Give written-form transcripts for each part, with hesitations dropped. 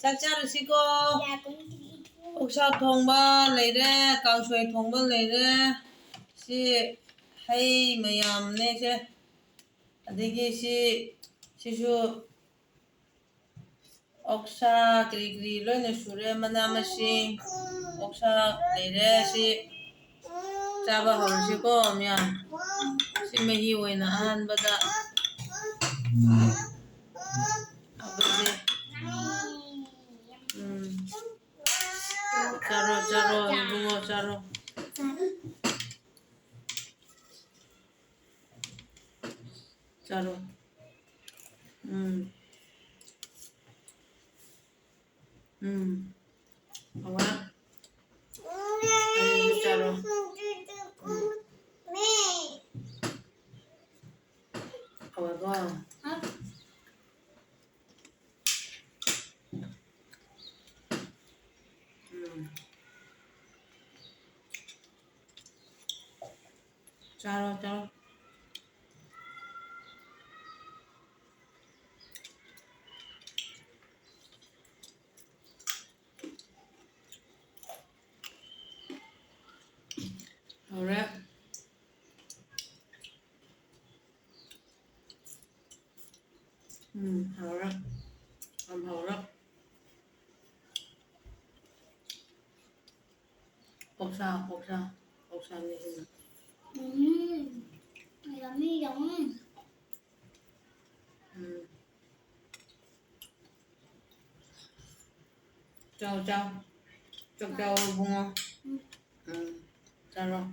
ꯆꯥꯛ ꯆꯥꯔꯁꯤꯀꯣ ꯑꯣꯛꯁꯥ ꯊꯣꯡꯕ ꯂꯩꯔꯦ ꯀꯥꯡꯁꯣꯏ ꯊꯣꯡꯕ ꯂꯩꯔꯦ ꯁꯤ ꯍꯩ ꯃꯌꯥꯝꯅꯦ ꯁꯦ ꯑꯗꯒꯤ ꯁꯤꯁꯨ ꯑꯣꯛꯁꯥ ꯀꯔꯤ ꯀꯔꯤ ꯂꯣꯏꯅ ꯁꯨꯔꯦ ꯃꯅꯥ ꯃꯁꯤꯡ ꯑꯣꯛꯁꯥ ꯂꯩꯔꯦ ꯁꯤ ꯆꯥꯕ ꯍꯧꯔꯁꯤꯀꯣ ꯃꯌꯥꯝ ꯁꯤ ꯃꯍꯤ ꯑꯣꯏꯅ ꯑꯍꯥꯟꯕꯗ ꯍꯧꯔꯁꯤ ꯆꯥꯔꯣ 이bun어 ꯆꯥꯔꯣ ꯆꯥꯔꯣ 하와 아니 짜로 하와가 짜로 그래 하오라 하오라 옥사네 yummy yummy 짜오 붕어 짜로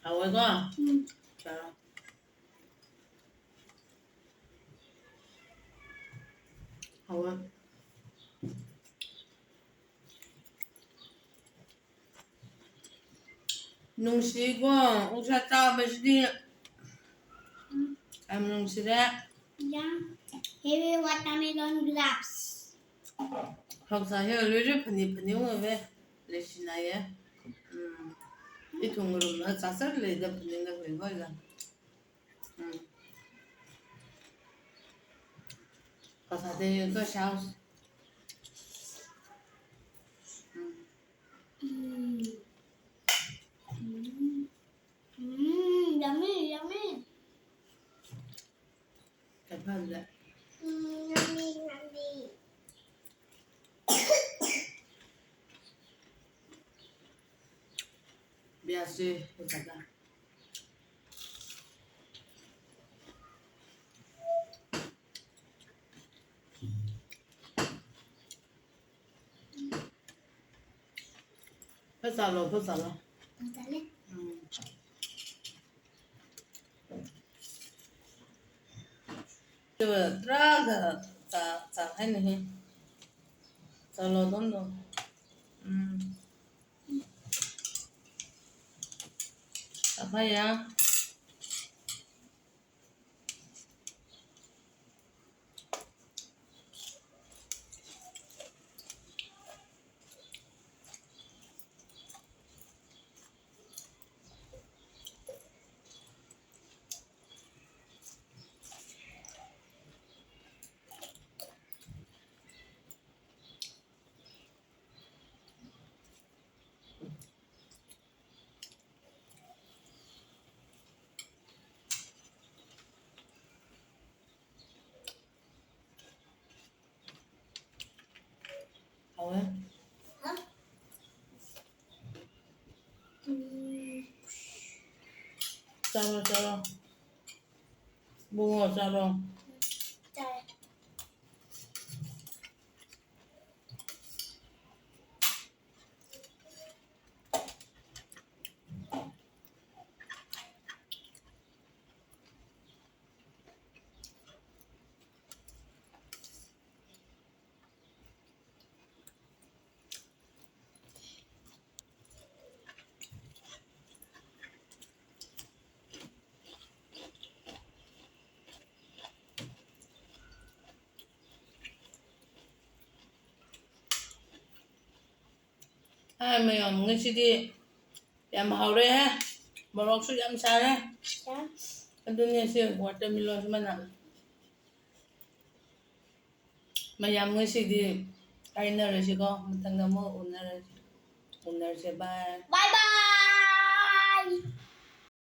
하와가 짜로 하와 농시고 옥사 짜버시디 농시래 yeah heavy watermelon grapes 옥사 혀를 푸니 왜 레시나예 이 동으로 나 자살을 내다 푸는가 그런 거야 가사대 그 샤우스 yummy yummy 대판데 yummy yummy 미아씨 해자다 퍼살로 Dale. 저 트라가 자 해네 잘로 돈도 아파야 하와 짜로 붕어 짜로 Dale. ꯍꯥꯏ ꯃꯌꯥꯝ ꯉꯁꯤꯗꯤ ꯌꯥꯝ ꯍꯥꯎꯔꯦꯍꯦ ꯃꯣꯔꯣꯛꯁꯨ ꯌꯥꯝ ꯁꯥꯔꯦ ꯆꯥ ꯑꯗꯨꯅꯦ ꯁꯤ ꯋꯥꯇꯔꯃꯦꯂꯣꯟ ꯃꯅꯥ ꯃꯌꯥꯝ ꯉꯁꯤꯗꯤ ꯍꯥꯏꯅꯔꯁꯤꯀꯣ ꯃꯊꯪꯗ ꯑꯃꯨꯛ ꯎꯅꯔꯁꯤ ꯕꯥꯏ Bye bye.